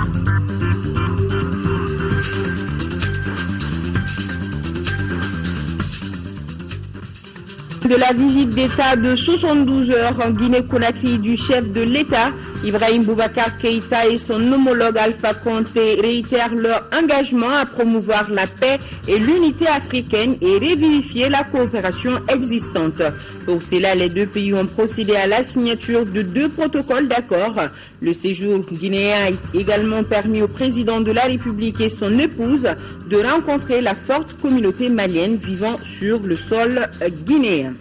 De la visite d'État de 72 heures en Guinée-Conakry du chef de l'État, Ibrahim Boubacar Keïta et son homologue Alpha Condé réitèrent leur engagement à promouvoir la paix et l'unité africaine et revivifier la coopération existante. Pour cela, les deux pays ont procédé à la signature de 2 protocoles d'accord. Le séjour guinéen a également permis au président de la République et son épouse de rencontrer la forte communauté malienne vivant sur le sol guinéen.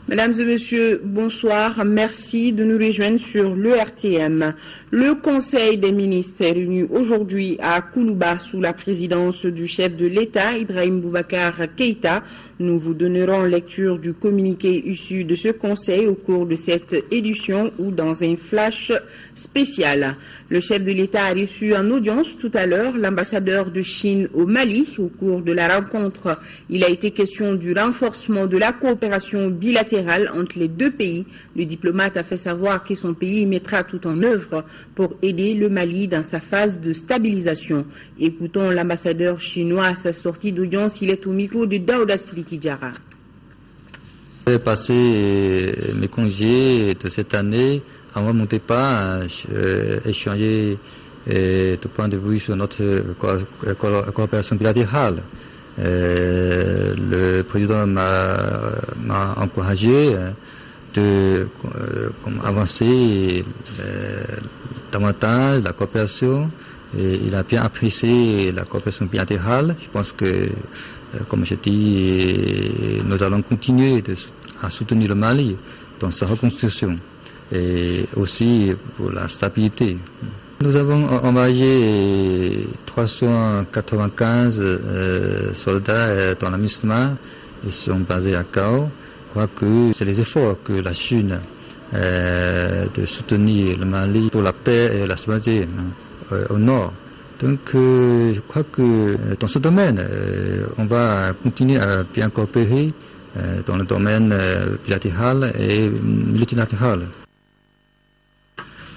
Mesdames et messieurs, bonsoir. Merci de nous rejoindre sur l'ERTM. Le Conseil des ministres est réuni aujourd'hui à Koulouba sous la présidence du chef de l'État, Ibrahim Boubacar Keïta. Nous vous donnerons lecture du communiqué issu de ce conseil au cours de cette édition ou dans un flash spécial. Le chef de l'État a reçu en audience tout à l'heure l'ambassadeur de Chine au Mali. Au cours de la rencontre, il a été question du renforcement de la coopération bilatérale entre les deux pays. Le diplomate a fait savoir que son pays mettra tout en œuvre pour aider le Mali dans sa phase de stabilisation. Écoutons l'ambassadeur chinois à sa sortie d'audience. Il est au micro de Daouda Sidiki Diarra. J'ai passé mes congés de cette année à mon départ, échanger de point de vue sur notre coopération bilatérale. Le président m'a encouragé de avancer davantage la coopération. Et il a bien apprécié la coopération bilatérale. Je pense que, comme je dis, nous allons continuer à soutenir le Mali dans sa reconstruction et aussi pour la stabilité. Nous avons envoyé 395 soldats dans la MINUSMA. Ils sont basés à Gao. Je crois que c'est les efforts que la Chine de soutenir le Mali pour la paix et la stabilité au nord. Donc je crois que dans ce domaine, on va continuer à bien coopérer dans le domaine bilatéral et multilatéral.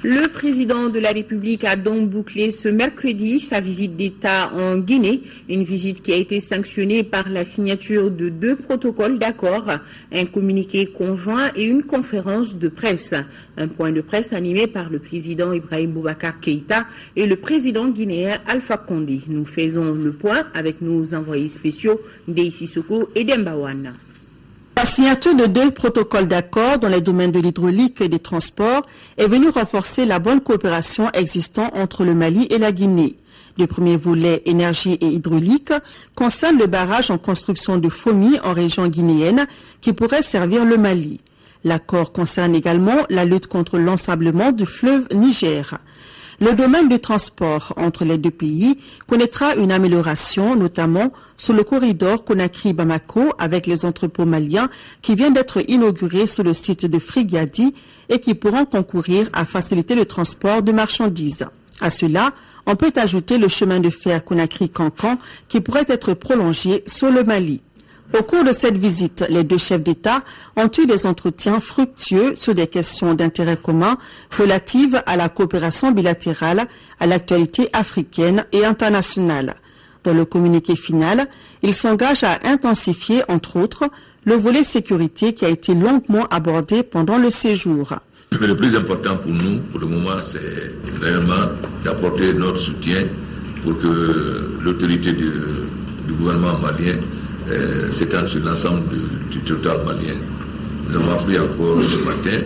Le président de la République a donc bouclé ce mercredi sa visite d'État en Guinée, une visite qui a été sanctionnée par la signature de 2 protocoles d'accord, un communiqué conjoint et une conférence de presse. Un point de presse animé par le président Ibrahim Boubacar Keïta et le président guinéen Alpha Condé. Nous faisons le point avec nos envoyés spéciaux Ndei Sissoko et Dembawana. La signature de 2 protocoles d'accord dans les domaines de l'hydraulique et des transports est venue renforcer la bonne coopération existant entre le Mali et la Guinée. Le premier volet, énergie et hydraulique, concerne le barrage en construction de Fomi en région guinéenne qui pourrait servir le Mali. L'accord concerne également la lutte contre l'ensablement du fleuve Niger. Le domaine du transport entre les deux pays connaîtra une amélioration, notamment sur le corridor Conakry-Bamako avec les entrepôts maliens qui viennent d'être inaugurés sur le site de Frigadi et qui pourront concourir à faciliter le transport de marchandises. À cela, on peut ajouter le chemin de fer Conakry-Cancan qui pourrait être prolongé sur le Mali. Au cours de cette visite, les 2 chefs d'État ont eu des entretiens fructueux sur des questions d'intérêt commun relatives à la coopération bilatérale, à l'actualité africaine et internationale. Dans le communiqué final, ils s'engagent à intensifier, entre autres, le volet sécurité qui a été longuement abordé pendant le séjour. Le plus important pour nous, pour le moment, c'est réellement d'apporter notre soutien pour que l'autorité du gouvernement malien s'étend sur l'ensemble du territoire malien. Nous avons appris encore ce matin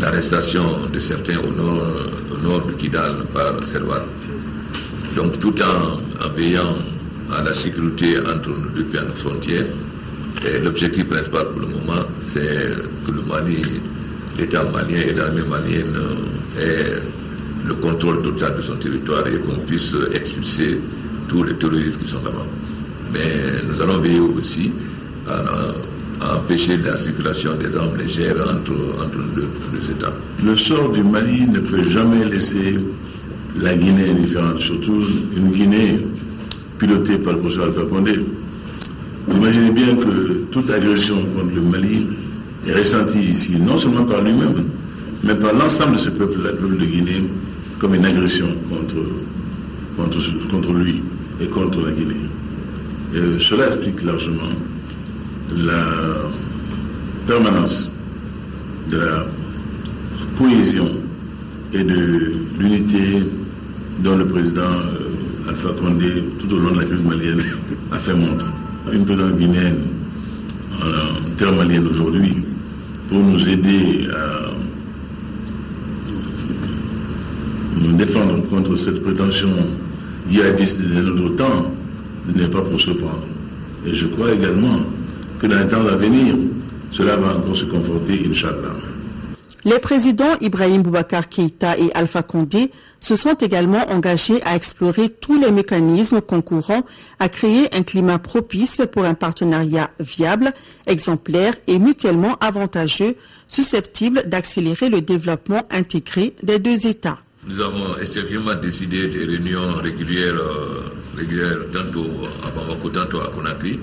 l'arrestation de certains au nord de Kidal par Serval. Donc tout en veillant à la sécurité entre nos 2 pays à nos frontières, l'objectif principal pour le moment, c'est que le Mali, l'État malien et l'armée malienne aient le contrôle total de son territoire et qu'on puisse expulser tous les terroristes qui sont là-bas. Mais nous allons veiller aussi à empêcher la circulation des armes légères entre nos 2 États. Le sort du Mali ne peut jamais laisser la Guinée indifférente, surtout une Guinée pilotée par le professeur Alpha Condé. Vous imaginez bien que toute agression contre le Mali est ressentie ici, non seulement par lui-même, mais par l'ensemble de ce peuple, le peuple de Guinée, comme une agression contre lui et contre la Guinée. Et cela explique largement la permanence de la cohésion et de l'unité dont le président Alpha Condé, tout au long de la crise malienne, a fait montre. Une présidente guinéenne en terre malienne aujourd'hui, pour nous aider à nous défendre contre cette prétention djihadiste de notre temps, n'est pas pour se prendre. Et je crois également que dans les temps à venir, cela va encore se conforter, Inch'Allah. Les présidents Ibrahim Boubacar Keïta et Alpha Condé se sont également engagés à explorer tous les mécanismes concourant à créer un climat propice pour un partenariat viable, exemplaire et mutuellement avantageux, susceptible d'accélérer le développement intégré des deux États. Nous avons effectivement décidé des réunions régulières tantôt à Bamako, tantôt à Conakry,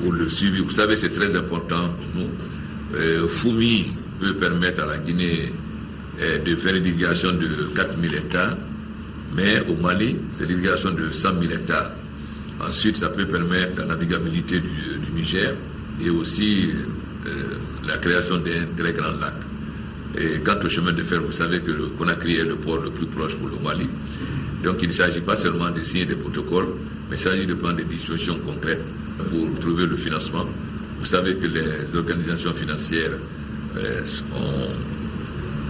pour le suivi. Vous savez, c'est très important pour nous. Foumi peut permettre à la Guinée de faire une irrigation de 4000 hectares, mais au Mali, c'est l'irrigation de 100 000 hectares. Ensuite, ça peut permettre la navigabilité du Niger et aussi la création d'un très grand lac. Et quant au chemin de fer, vous savez que le Conakry est le port le plus proche pour le Mali. Donc il ne s'agit pas seulement de signer des protocoles, mais il s'agit de prendre des dispositions concrètes pour trouver le financement. Vous savez que les organisations financières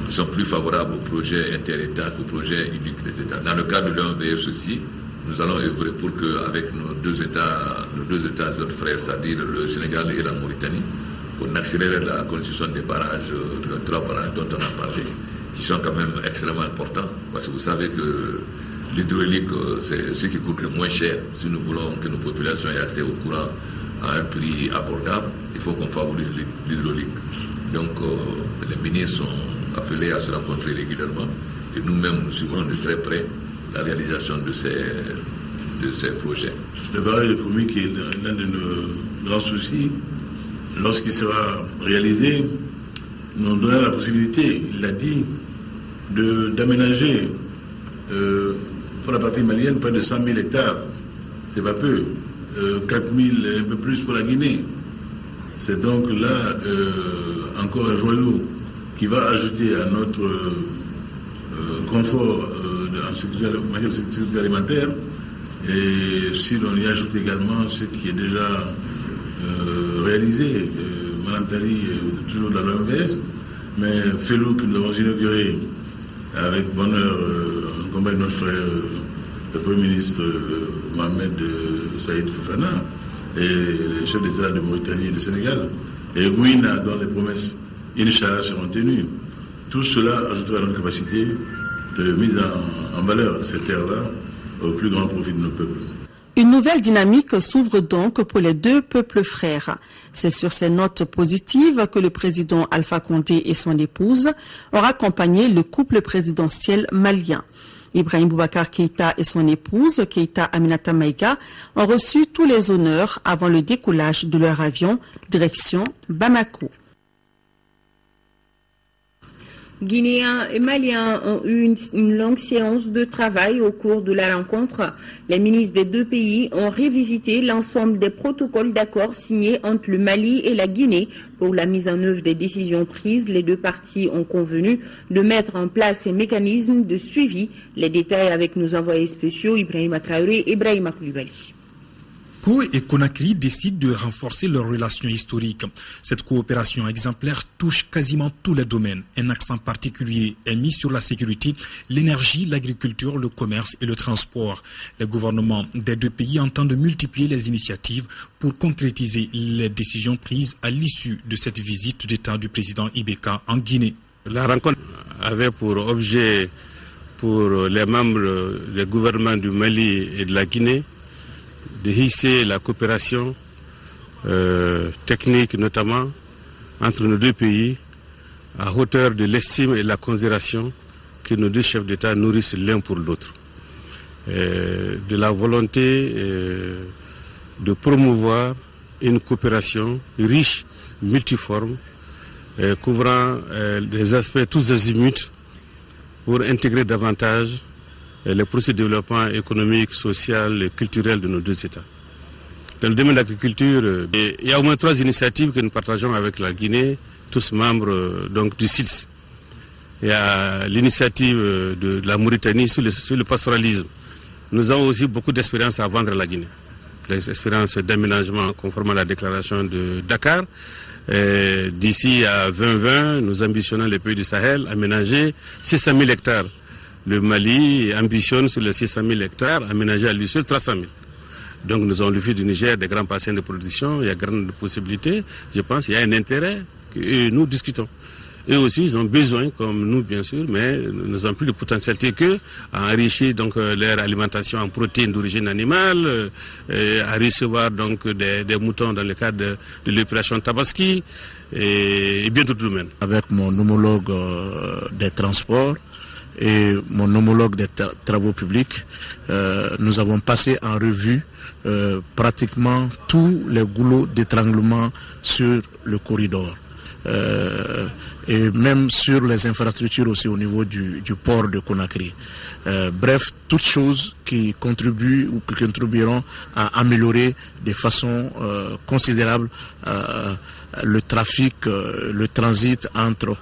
sont plus favorables aux projets inter-États qu'aux projets uniques des États. Dans le cadre de l'OMVS aussi, nous allons œuvrer pour qu'avec nos deux États, notre frères, c'est-à-dire le Sénégal et la Mauritanie, qu'on accélère la construction des barrages, les 3 barrages dont on a parlé, qui sont quand même extrêmement importants. Parce que vous savez que l'hydraulique, c'est ce qui coûte le moins cher. Si nous voulons que nos populations aient accès au courant à un prix abordable, il faut qu'on favorise l'hydraulique. Donc les ministres sont appelés à se rencontrer régulièrement et nous-mêmes nous suivons de très près la réalisation de ces projets. Le barrage de Foumi, qui est l'un de nos grands soucis, lorsqu'il sera réalisé, nous donnera la possibilité, il l'a dit, d'aménager pour la partie malienne près de 100 000 hectares. C'est pas peu. 4 000, un peu plus pour la Guinée. C'est donc là encore un joyau qui va ajouter à notre confort en matière de sécurité alimentaire. Et si l'on y ajoute également ce qui est déjà réalisé, Malantali toujours dans l'OMVS, mais Felou que nous avons inauguré avec bonheur en combat de notre frère le Premier ministre Mohamed Saïd Fofana et les chefs d'État de Mauritanie et de Sénégal, et Gouina dont les promesses Inch'Allah seront tenues. Tout cela ajoutera à notre capacité de mise en valeur de cette terre-là au plus grand profit de nos peuples. Une nouvelle dynamique s'ouvre donc pour les deux peuples frères. C'est sur ces notes positives que le président Alpha Condé et son épouse ont accompagné le couple présidentiel malien. Ibrahim Boubacar Keïta et son épouse, Keïta Aminata Maïga, ont reçu tous les honneurs avant le décollage de leur avion, direction Bamako. Guinéens et Maliens ont eu une longue séance de travail au cours de la rencontre. Les ministres des deux pays ont révisité l'ensemble des protocoles d'accord signés entre le Mali et la Guinée pour la mise en œuvre des décisions prises. Les deux parties ont convenu de mettre en place ces mécanismes de suivi. Les détails avec nos envoyés spéciaux Ibrahima Traoré et Ibrahima Koulibaly. Bamako et Conakry décident de renforcer leurs relations historiques. Cette coopération exemplaire touche quasiment tous les domaines. Un accent particulier est mis sur la sécurité, l'énergie, l'agriculture, le commerce et le transport. Les gouvernements des deux pays entendent multiplier les initiatives pour concrétiser les décisions prises à l'issue de cette visite d'État du président Ibeka en Guinée. La rencontre avait pour objet, pour les membres des gouvernements du Mali et de la Guinée, de hisser la coopération technique notamment entre nos deux pays à hauteur de l'estime et de la considération que nos deux chefs d'État nourrissent l'un pour l'autre. De la volonté de promouvoir une coopération riche, multiforme, couvrant des aspects tous azimuts pour intégrer davantage les processus de développement économique, social et culturel de nos deux États. Dans le domaine de l'agriculture, il y a au moins 3 initiatives que nous partageons avec la Guinée, tous membres du CILS. Il y a l'initiative de la Mauritanie sur le pastoralisme. Nous avons aussi beaucoup d'expérience à vendre à la Guinée. L'expérience d'aménagement conformément à la déclaration de Dakar. D'ici à 2020, nous ambitionnons les pays du Sahel aménager 600 000 hectares. Le Mali ambitionne sur les 600 000 hectares aménager à lui seul 300 000. Donc nous avons le fait du Niger des grands bassins de production, il y a grandes possibilités. Je pense qu'il y a un intérêt que nous discutons. Eux aussi, ils ont besoin, comme nous bien sûr, mais nous avons plus de potentialité qu'eux, à enrichir donc leur alimentation en protéines d'origine animale, à recevoir donc des moutons dans le cadre de l'opération Tabaski et bien d'autres domaines. Avec mon homologue des transports et mon homologue des travaux publics, nous avons passé en revue pratiquement tous les goulots d'étranglement sur le corridor. Et même sur les infrastructures aussi au niveau du port de Conakry. Bref, toutes choses qui contribuent ou qui contribueront à améliorer de façon considérable le trafic, le transit entre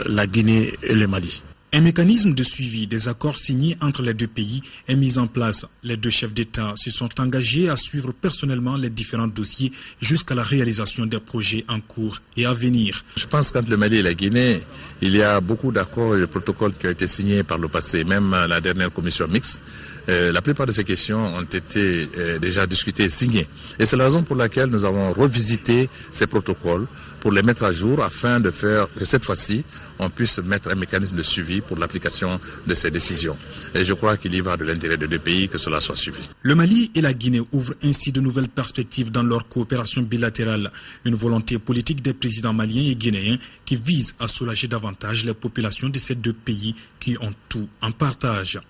la Guinée et le Mali. Un mécanisme de suivi des accords signés entre les deux pays est mis en place. Les deux chefs d'État se sont engagés à suivre personnellement les différents dossiers jusqu'à la réalisation des projets en cours et à venir. Je pense qu'entre le Mali et la Guinée, il y a beaucoup d'accords et de protocoles qui ont été signés par le passé, même la dernière commission mixte. La plupart de ces questions ont été déjà discutées et signées. Et c'est la raison pour laquelle nous avons revisité ces protocoles pour les mettre à jour afin de faire que cette fois-ci, on puisse mettre un mécanisme de suivi pour l'application de ces décisions. Et je crois qu'il y va de l'intérêt des deux pays que cela soit suivi. Le Mali et la Guinée ouvrent ainsi de nouvelles perspectives dans leur coopération bilatérale. Une volonté politique des présidents maliens et guinéens qui vise à soulager davantage les populations de ces deux pays qui ont tout en partage.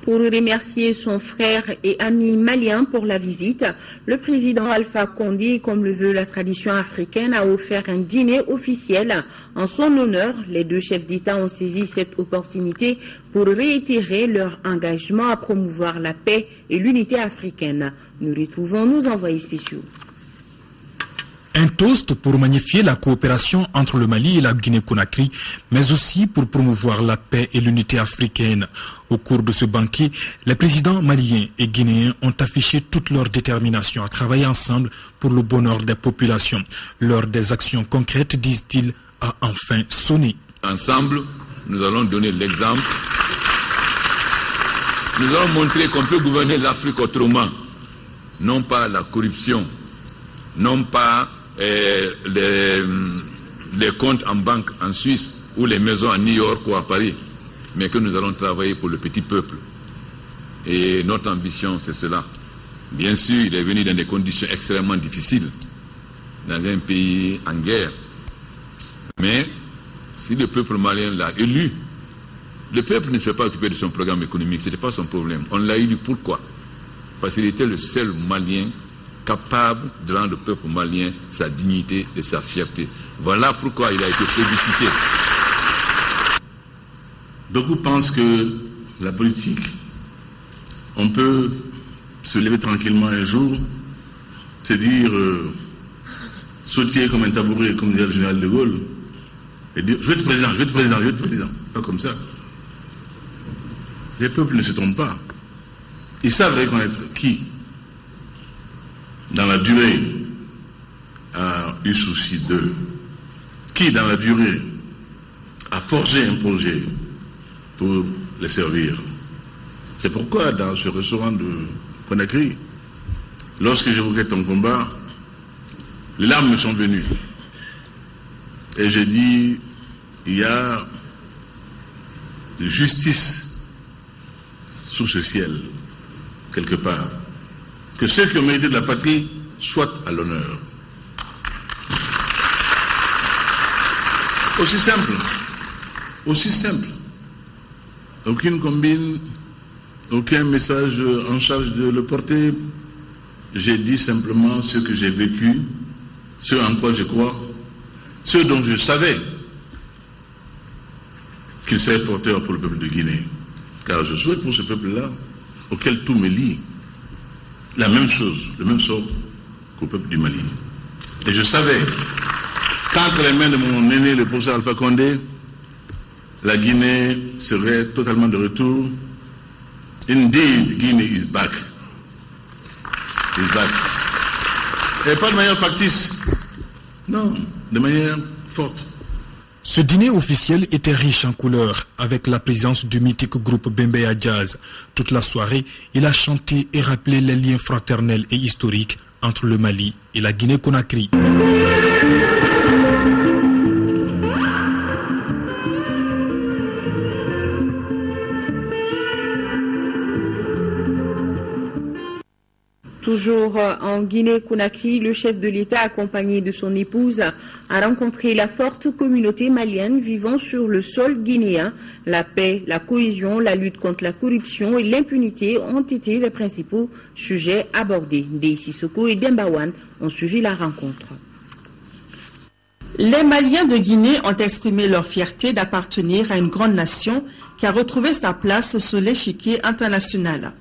Pour remercier son frère et ami malien pour la visite, le président Alpha Condé, comme le veut la tradition africaine, a offert un dîner officiel en son honneur. Les deux chefs d'État ont saisi cette opportunité pour réitérer leur engagement à promouvoir la paix et l'unité africaine. Nous retrouvons nos envoyés spéciaux. Un toast pour magnifier la coopération entre le Mali et la Guinée-Conakry, mais aussi pour promouvoir la paix et l'unité africaine. Au cours de ce banquet, les présidents maliens et guinéens ont affiché toute leur détermination à travailler ensemble pour le bonheur des populations. L'heure des actions concrètes, disent-ils, a enfin sonné. Ensemble, nous allons donner l'exemple. Nous allons montrer qu'on peut gouverner l'Afrique autrement. Non pas la corruption, non pas les comptes en banque en Suisse ou les maisons à New York ou à Paris, mais que nous allons travailler pour le petit peuple. Et notre ambition, c'est cela. Bien sûr, il est venu dans des conditions extrêmement difficiles, dans un pays en guerre. Mais si le peuple malien l'a élu, le peuple ne s'est pas occupé de son programme économique, ce n'était pas son problème. On l'a élu pourquoi? Parce qu'il était le seul Malien capable de rendre le peuple malien sa dignité et sa fierté. Voilà pourquoi il a été plébiscité. Beaucoup pensent que la politique, on peut se lever tranquillement un jour, se dire, sautiller comme un tabouret, comme disait le général de Gaulle, et dire, je vais être président, je vais être président, je vais être président. Pas comme ça. Les peuples ne se trompent pas. Ils savent reconnaître qui, dans la durée, a eu souci d'eux, qui, dans la durée, a forgé un projet pour les servir. C'est pourquoi, dans ce restaurant de Conakry, lorsque j'évoquais ton combat, les larmes me sont venues. Et j'ai dit, il y a justice sous ce ciel, quelque part. Que ceux qui ont mérité de la patrie soient à l'honneur. Aussi simple. Aussi simple. Aucune combine, aucun message en charge de le porter. J'ai dit simplement ce que j'ai vécu, ce en quoi je crois, Ce dont je savais qu'il serait porteur pour le peuple de Guinée, car je souhaite pour ce peuple-là, auquel tout me lie, la même chose, le même sort qu'au peuple du Mali. Et je savais qu'entre les mains de mon aîné, le professeur Alpha Condé, la Guinée serait totalement de retour. Indeed, Guinea is back. Is back. Et pas de manière factice. Non, de manière forte. Ce dîner officiel était riche en couleurs, avec la présence du mythique groupe Bembeya Jazz. Toute la soirée, il a chanté et rappelé les liens fraternels et historiques entre le Mali et la Guinée-Conakry. Toujours en Guinée-Conakry, le chef de l'État, accompagné de son épouse, a rencontré la forte communauté malienne vivant sur le sol guinéen. La paix, la cohésion, la lutte contre la corruption et l'impunité ont été les principaux sujets abordés. Ndeye Sissoko et Dembawan ont suivi la rencontre. Les Maliens de Guinée ont exprimé leur fierté d'appartenir à une grande nation qui a retrouvé sa place sur l'échiquier international.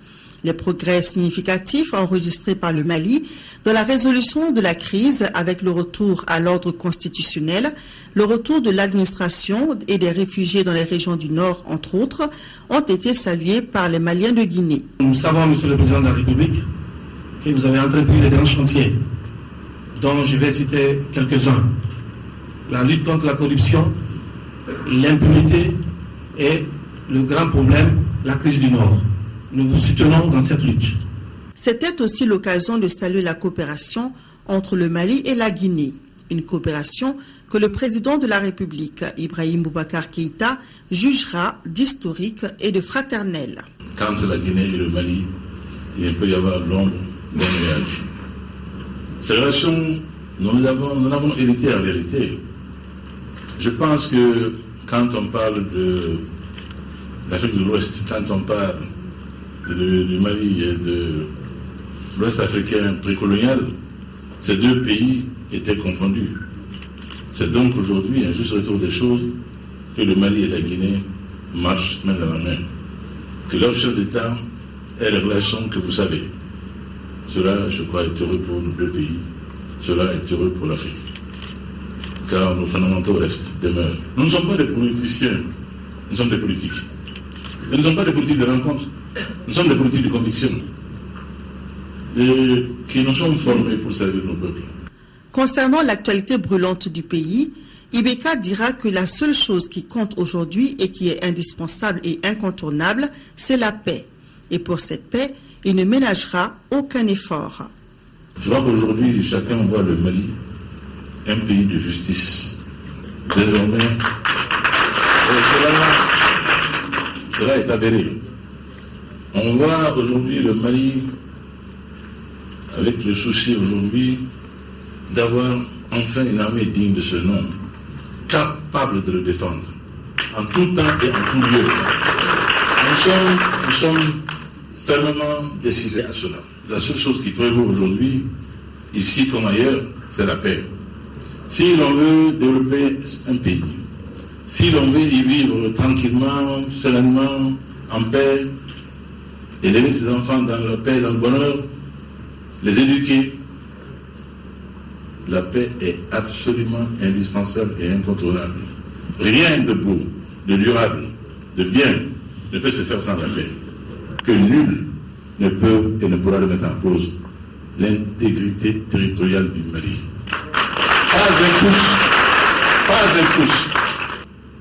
Les progrès significatifs enregistrés par le Mali dans la résolution de la crise avec le retour à l'ordre constitutionnel, le retour de l'administration et des réfugiés dans les régions du Nord, entre autres, ont été salués par les Maliens de Guinée. Nous savons, Monsieur le Président de la République, que vous avez entrepris de grands chantiers, dont je vais citer quelques-uns. La lutte contre la corruption, l'impunité et le grand problème, la crise du Nord. Nous vous soutenons dans cette lutte. C'était aussi l'occasion de saluer la coopération entre le Mali et la Guinée. Une coopération que le président de la République, Ibrahim Boubacar Keïta, jugera d'historique et de fraternelle. Qu'entre la Guinée et le Mali, il peut y avoir l'ombre d'un nuage. Ces relations, nous en avons hérité en vérité. Je pense que quand on parle de l'Afrique de l'Ouest, quand on parle du Mali et de l'Ouest africain précolonial, ces deux pays étaient confondus. C'est donc aujourd'hui un juste retour des choses que le Mali et la Guinée marchent main dans la main. Que leur chef d'État ait les relations que vous savez. Cela, je crois, est heureux pour nos deux pays. Cela est heureux pour l'Afrique. Car nos fondamentaux restent, demeurent. Nous ne sommes pas des politiciens, nous sommes des politiques. Nous ne sommes pas des politiques de rencontre. Nous sommes des politiques de conviction qui nous sommes formés pour servir nos peuples. Concernant l'actualité brûlante du pays, Ibeka dira que la seule chose qui compte aujourd'hui et qui est indispensable et incontournable, c'est la paix. Et pour cette paix, il ne ménagera aucun effort. Je crois qu'aujourd'hui, chacun voit le Mali un pays de justice. Désormais, cela est avéré. On voit aujourd'hui le Mali avec le souci aujourd'hui d'avoir enfin une armée digne de ce nom, capable de le défendre, en tout temps et en tout lieu. Nous sommes fermement décidés à cela. La seule chose qui prévaut aujourd'hui, ici comme ailleurs, c'est la paix. Si l'on veut développer un pays, si l'on veut y vivre tranquillement, sereinement, en paix, élever ses enfants dans la paix, dans le bonheur, les éduquer, la paix est absolument indispensable et incontournable. Rien de beau, de durable, de bien ne peut se faire sans la paix. Que nul ne peut et ne pourra remettre en cause l'intégrité territoriale du Mali. Pas un pouce.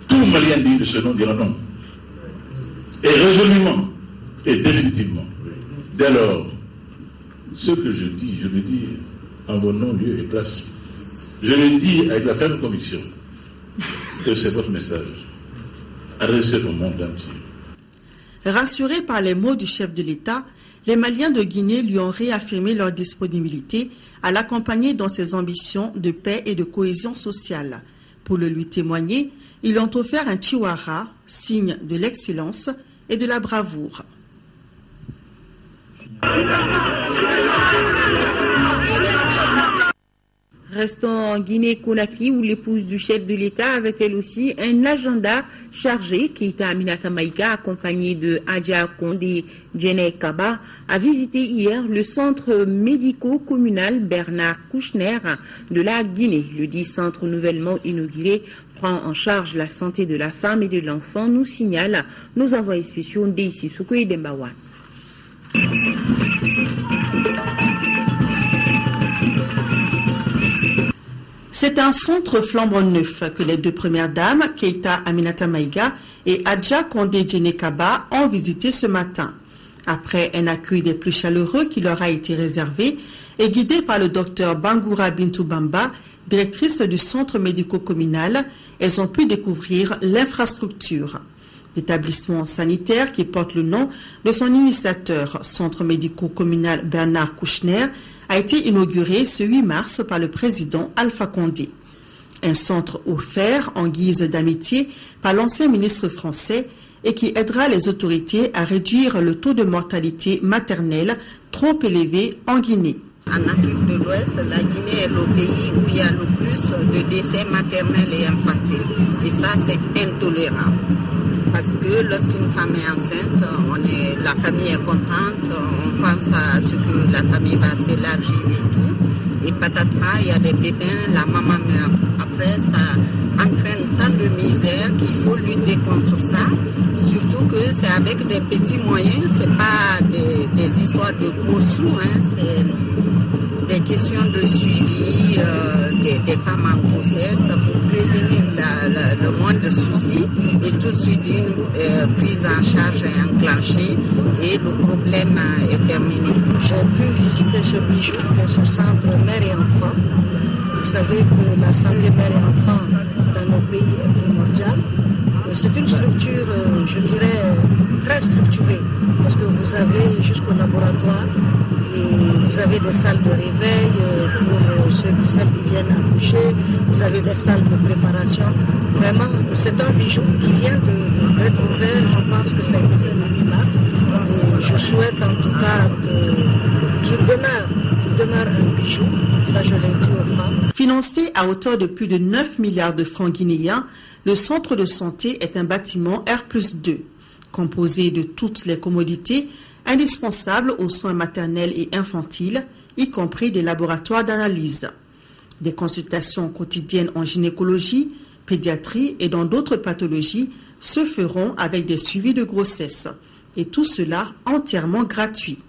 Tout Malien digne de ce nom dira non. Et résolument et définitivement. Dès lors, ce que je dis, je le dis en vos noms, lieu et place. Je le dis avec la ferme conviction que c'est votre message adressé au monde entier. Rassurés par les mots du chef de l'État, les Maliens de Guinée lui ont réaffirmé leur disponibilité à l'accompagner dans ses ambitions de paix et de cohésion sociale. Pour le lui témoigner, ils lui ont offert un chihuahua, signe de l'excellence et de la bravoure. Restons en Guinée-Conakry où l'épouse du chef de l'État avait elle aussi un agenda chargé. Keïta Aminata Maïga, accompagnée de Adja Condé Djene Kaba, a visité hier le centre médico-communal Bernard Kouchner de la Guinée. Le dit centre nouvellement inauguré prend en charge la santé de la femme et de l'enfant, nous signalent nos envoyés spéciaux Ndeisi Soko et Dembawa. C'est un centre flambant neuf que les deux premières dames, Keïta Aminata Maïga et Adja Condé Djene Kaba, ont visité ce matin. Après un accueil des plus chaleureux qui leur a été réservé et guidé par le docteur Bangoura Bintou Bamba, directrice du centre médico-communal, elles ont pu découvrir l'infrastructure. L'établissement sanitaire qui porte le nom de son initiateur, centre médico-communal Bernard Kouchner, a été inauguré ce 8 mars par le président Alpha Condé. Un centre offert en guise d'amitié par l'ancien ministre français et qui aidera les autorités à réduire le taux de mortalité maternelle trop élevé en Guinée. En Afrique de l'Ouest, la Guinée est le pays où il y a le plus de décès maternels et infantiles. Et ça, c'est intolérable. Parce que lorsqu'une femme est enceinte, la famille est contente, on pense à ce que la famille va s'élargir et tout. Et patatras, il y a des bébés, la maman meurt. Après, ça entraîne tant de misère qu'il faut lutter contre ça. Surtout que c'est avec des petits moyens, c'est pas des histoires de gros sous, c'est des questions de suivi des femmes en grossesse pour prévenir le moindre souci et tout de suite une prise en charge est enclenchée et le problème est terminé. J'ai pu visiter ce bijou qui est ce centre mère et enfant. Vous savez que la santé mère et enfant dans nos pays est primordiale. C'est une structure, je dirais, très structurée parce que vous avez jusqu'au laboratoire et vous avez des salles de réveil pour celles qui viennent accoucher, vous avez des salles de préparation. Vraiment, c'est un bijou qui vient d'être ouvert, je pense que ça a été fait le 8 mars. Et je souhaite en tout cas qu'il demeure un bijou, ça je l'ai dit aux femmes. Financé à hauteur de plus de 9 milliards de francs guinéens, le centre de santé est un bâtiment R+2, composé de toutes les commodités indispensables aux soins maternels et infantiles, y compris des laboratoires d'analyse. Des consultations quotidiennes en gynécologie, pédiatrie et dans d'autres pathologies se feront avec des suivis de grossesse. Et tout cela entièrement gratuit.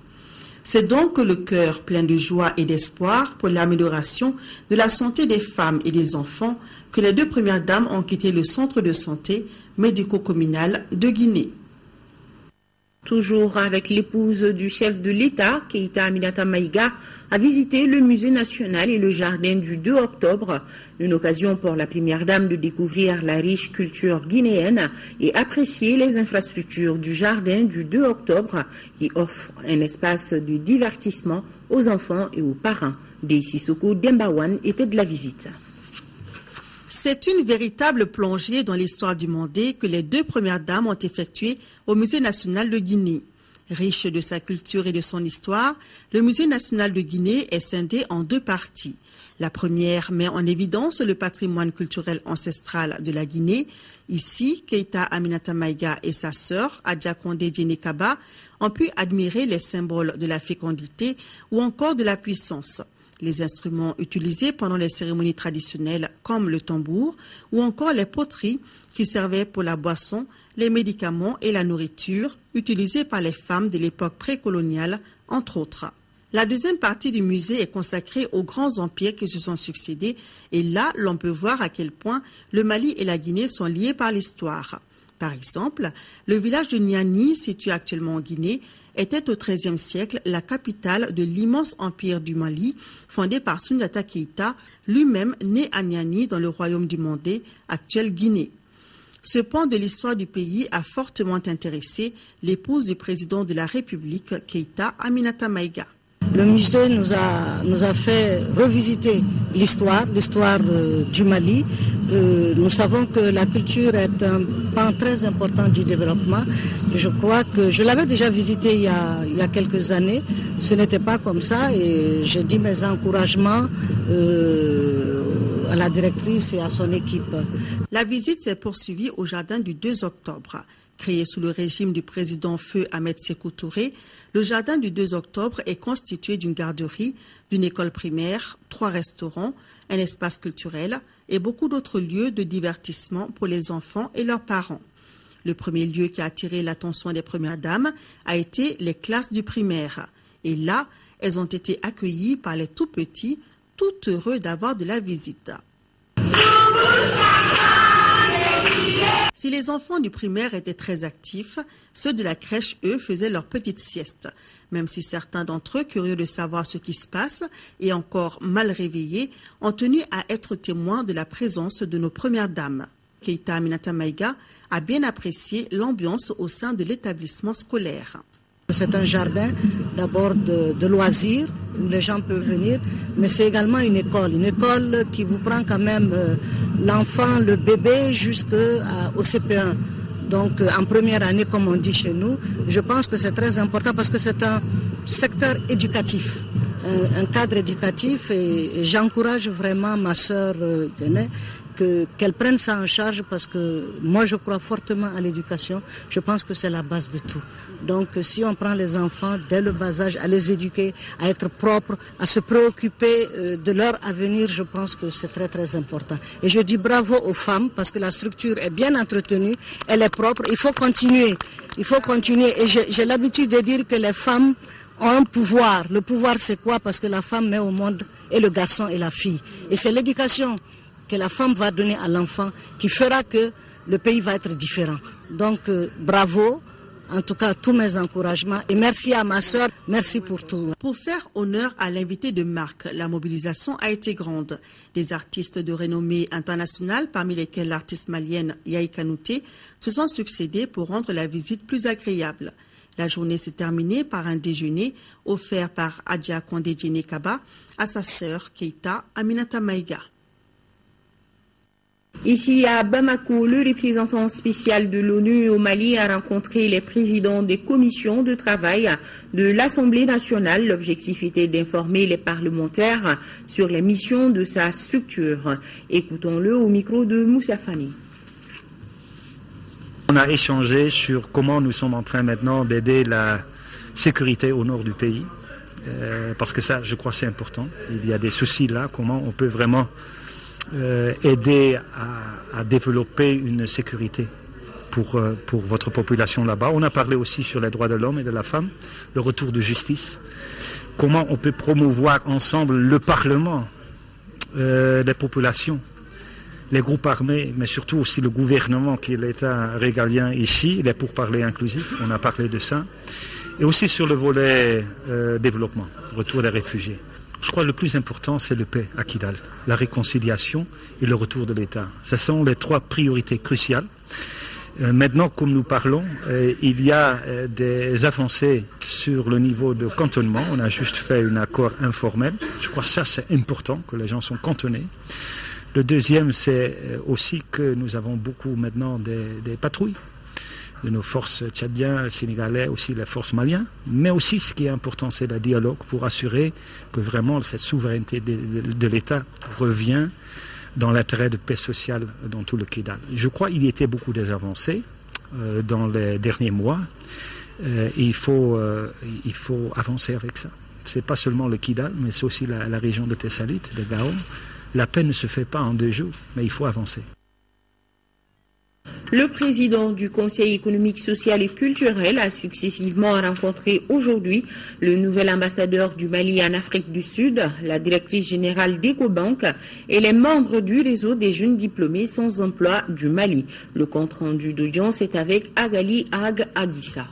C'est donc le cœur plein de joie et d'espoir pour l'amélioration de la santé des femmes et des enfants que les deux premières dames ont quitté le centre de santé médico-communal de Guinée. Toujours avec l'épouse du chef de l'État, Keïta Aminata Maïga, a visité le musée national et le jardin du 2 octobre, une occasion pour la première dame de découvrir la riche culture guinéenne et apprécier les infrastructures du jardin du 2 octobre qui offre un espace de divertissement aux enfants et aux parents. Ndeisi Soko Dembawan était de la visite. C'est une véritable plongée dans l'histoire du Mandé que les deux premières dames ont effectuée au Musée national de Guinée. Riche de sa culture et de son histoire, le Musée national de Guinée est scindé en deux parties. La première met en évidence le patrimoine culturel ancestral de la Guinée. Ici, Keïta Aminata Maïga et sa sœur, Adja Condé Djene Kaba, ont pu admirer les symboles de la fécondité ou encore de la puissance. Les instruments utilisés pendant les cérémonies traditionnelles comme le tambour ou encore les poteries qui servaient pour la boisson, les médicaments et la nourriture utilisés par les femmes de l'époque précoloniale, entre autres. La deuxième partie du musée est consacrée aux grands empires qui se sont succédés et là, l'on peut voir à quel point le Mali et la Guinée sont liés par l'histoire. Par exemple, le village de Niani, situé actuellement en Guinée, était au XIIIe siècle la capitale de l'immense empire du Mali, fondé par Soundiata Keïta, lui-même né à Niani dans le royaume du Mandé, actuelle Guinée. Ce pan de l'histoire du pays a fortement intéressé l'épouse du président de la République, Keïta Aminata Maïga. Le musée nous a fait revisiter l'histoire du Mali. Nous savons que la culture est un pan très important du développement. Je crois que je l'avais déjà visité il y a quelques années, ce n'était pas comme ça et j'ai dit mes encouragements à la directrice et à son équipe. La visite s'est poursuivie au jardin du 2 octobre. Créé sous le régime du président Feu Ahmed Sékou Touré, le jardin du 2 octobre est constitué d'une garderie, d'une école primaire, 3 restaurants, un espace culturel et beaucoup d'autres lieux de divertissement pour les enfants et leurs parents. Le premier lieu qui a attiré l'attention des premières dames a été les classes du primaire. Et là, elles ont été accueillies par les tout-petits, tout heureux d'avoir de la visite. Si les enfants du primaire étaient très actifs, ceux de la crèche, eux, faisaient leur petite sieste. Même si certains d'entre eux, curieux de savoir ce qui se passe et encore mal réveillés, ont tenu à être témoins de la présence de nos premières dames. Keïta Aminata Maïga a bien apprécié l'ambiance au sein de l'établissement scolaire. C'est un jardin d'abord de loisirs où les gens peuvent venir, mais c'est également une école qui vous prend quand même l'enfant, le bébé jusqu'au CP1. Donc en première année, comme on dit chez nous, je pense que c'est très important parce que c'est un secteur éducatif, un cadre éducatif et j'encourage vraiment ma sœur Déné qu'elle prenne ça en charge parce que moi je crois fortement à l'éducation. Je pense que c'est la base de tout. Donc si on prend les enfants dès le bas âge à les éduquer, à être propres, à se préoccuper de leur avenir, je pense que c'est très très important. Et je dis bravo aux femmes parce que la structure est bien entretenue, elle est propre, il faut continuer. Et j'ai l'habitude de dire que les femmes ont un pouvoir. Le pouvoir c'est quoi? Parce que la femme met au monde et le garçon et la fille. Et c'est l'éducation que la femme va donner à l'enfant qui fera que le pays va être différent. Donc bravo, en tout cas tous mes encouragements et merci à ma sœur, merci pour tout. Pour faire honneur à l'invité de marque, la mobilisation a été grande. Des artistes de renommée internationale, parmi lesquels l'artiste malienne Yahi Kanouté, se sont succédés pour rendre la visite plus agréable. La journée s'est terminée par un déjeuner offert par Adja Kondé Djene Kaba à sa sœur Keïta Aminata Maïga. Ici à Bamako, le représentant spécial de l'ONU au Mali a rencontré les présidents des commissions de travail de l'Assemblée nationale. L'objectif était d'informer les parlementaires sur les missions de sa structure. Écoutons-le au micro de Moussa Fani. On a échangé sur comment nous sommes en train maintenant d'aider la sécurité au nord du pays. Parce que ça, je crois, c'est important. Il y a des soucis là, comment on peut vraiment aider à développer une sécurité pour votre population là-bas. On a parlé aussi sur les droits de l'homme et de la femme, le retour de justice, comment on peut promouvoir ensemble le Parlement, les populations, les groupes armés, mais surtout aussi le gouvernement qui est l'État régalien ici, les pourparlers inclusifs, on a parlé de ça, et aussi sur le volet développement, retour des réfugiés. Je crois que le plus important, c'est le paix à Kidal, la réconciliation et le retour de l'État. Ce sont les 3 priorités cruciales. Maintenant, comme nous parlons, il y a des avancées sur le niveau de cantonnement. On a juste fait un accord informel. Je crois que ça, c'est important, que les gens sont cantonnés. Le deuxième, c'est aussi que nous avons beaucoup maintenant des patrouilles de nos forces tchadiennes, sénégalais, aussi les forces maliennes. Mais aussi, ce qui est important, c'est le dialogue pour assurer que vraiment cette souveraineté de l'État revient dans l'intérêt de paix sociale dans tout le Kidal. Je crois qu'il y était beaucoup d'avancées dans les derniers mois. Il faut avancer avec ça. Ce n'est pas seulement le Kidal, mais c'est aussi la région de Tessalit, de Gao. La paix ne se fait pas en 2 jours, mais il faut avancer. Le président du Conseil économique, social et culturel a successivement rencontré aujourd'hui le nouvel ambassadeur du Mali en Afrique du Sud, la directrice générale d'Ecobank et les membres du réseau des jeunes diplômés sans emploi du Mali. Le compte-rendu d'audience est avec Agali Ag Aguissa.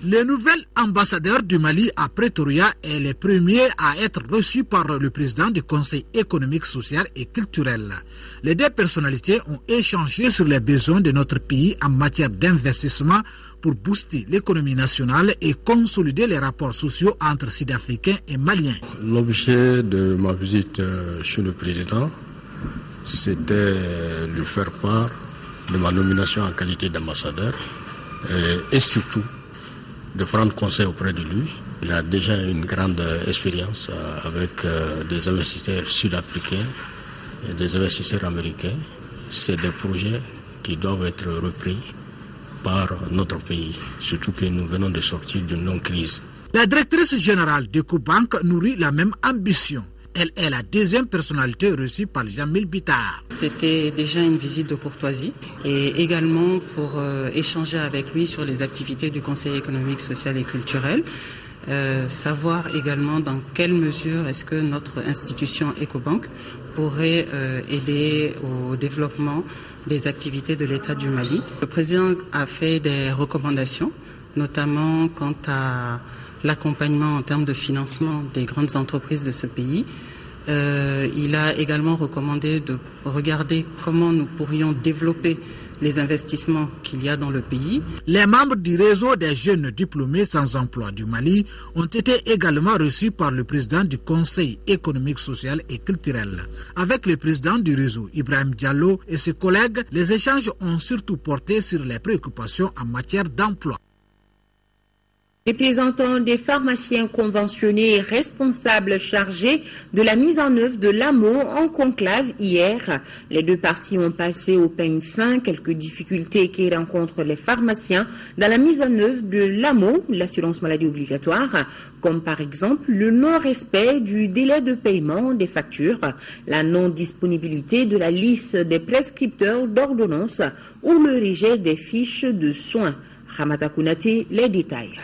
Le nouvel ambassadeur du Mali à Pretoria est le premier à être reçu par le président du Conseil économique, social et culturel. Les 2 personnalités ont échangé sur les besoins de notre pays en matière d'investissement pour booster l'économie nationale et consolider les rapports sociaux entre Sud-Africains et Maliens. L'objet de ma visite chez le président, c'était de faire part de ma nomination en qualité d'ambassadeur et surtout de prendre conseil auprès de lui Il a déjà une grande expérience avec des investisseurs sud-africains et des investisseurs américains. C'est des projets qui doivent être repris par notre pays, surtout que nous venons de sortir d'une longue crise. La directrice générale d'Ecobank nourrit la même ambition. Elle est la deuxième personnalité reçue par Jamil Bitar. C'était déjà une visite de courtoisie et également pour échanger avec lui sur les activités du Conseil économique, social et culturel. Savoir également dans quelle mesure est-ce que notre institution Ecobank pourrait aider au développement des activités de l'État du Mali. Le président a fait des recommandations, notamment quant à l'accompagnement en termes de financement des grandes entreprises de ce pays. Il a également recommandé de regarder comment nous pourrions développer les investissements qu'il y a dans le pays. Les membres du réseau des jeunes diplômés sans emploi du Mali ont été également reçus par le président du Conseil économique, social et culturel. Avec le président du réseau, Ibrahim Diallo, et ses collègues, les échanges ont surtout porté sur les préoccupations en matière d'emploi. Représentants des pharmaciens conventionnés et responsables chargés de la mise en œuvre de l'AMO en conclave hier. Les deux parties ont passé au peigne fin quelques difficultés qui rencontrent les pharmaciens dans la mise en œuvre de l'AMO, l'assurance maladie obligatoire, comme par exemple le non-respect du délai de paiement des factures, la non-disponibilité de la liste des prescripteurs d'ordonnances ou le rejet des fiches de soins. Ramata Kounate, les détails.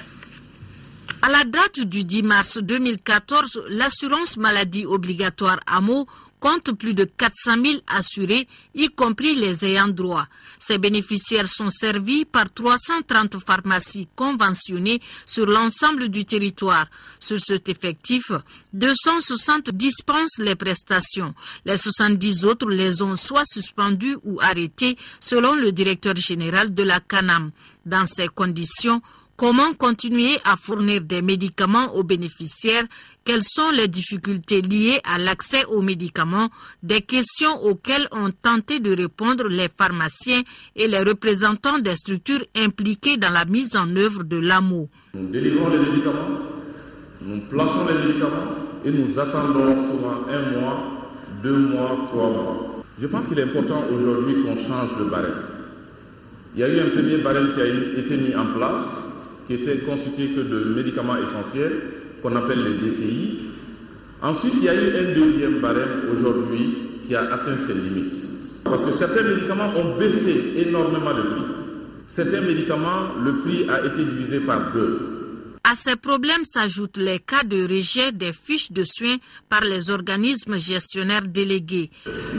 À la date du 10 mars 2014, l'assurance maladie obligatoire AMO compte plus de 400 000 assurés, y compris les ayants droit. Ces bénéficiaires sont servis par 330 pharmacies conventionnées sur l'ensemble du territoire. Sur cet effectif, 260 dispensent les prestations. Les 70 autres les ont soit suspendues ou arrêtées, selon le directeur général de la CANAM. Dans ces conditions, comment continuer à fournir des médicaments aux bénéficiaires? Quelles sont les difficultés liées à l'accès aux médicaments? Des questions auxquelles ont tenté de répondre les pharmaciens et les représentants des structures impliquées dans la mise en œuvre de l'AMO. Nous délivrons les médicaments, nous plaçons les médicaments et nous attendons souvent 1 mois, 2 mois, 3 mois. Je pense qu'il est important aujourd'hui qu'on change de barème. Il y a eu un premier barème qui a été mis en place, qui était constitué que de médicaments essentiels, qu'on appelle les DCI. Ensuite, il y a eu un deuxième barème aujourd'hui qui a atteint ses limites. Parce que certains médicaments ont baissé énormément de prix. Certains médicaments, le prix a été divisé par 2. À ces problèmes s'ajoutent les cas de rejet des fiches de soins par les organismes gestionnaires délégués.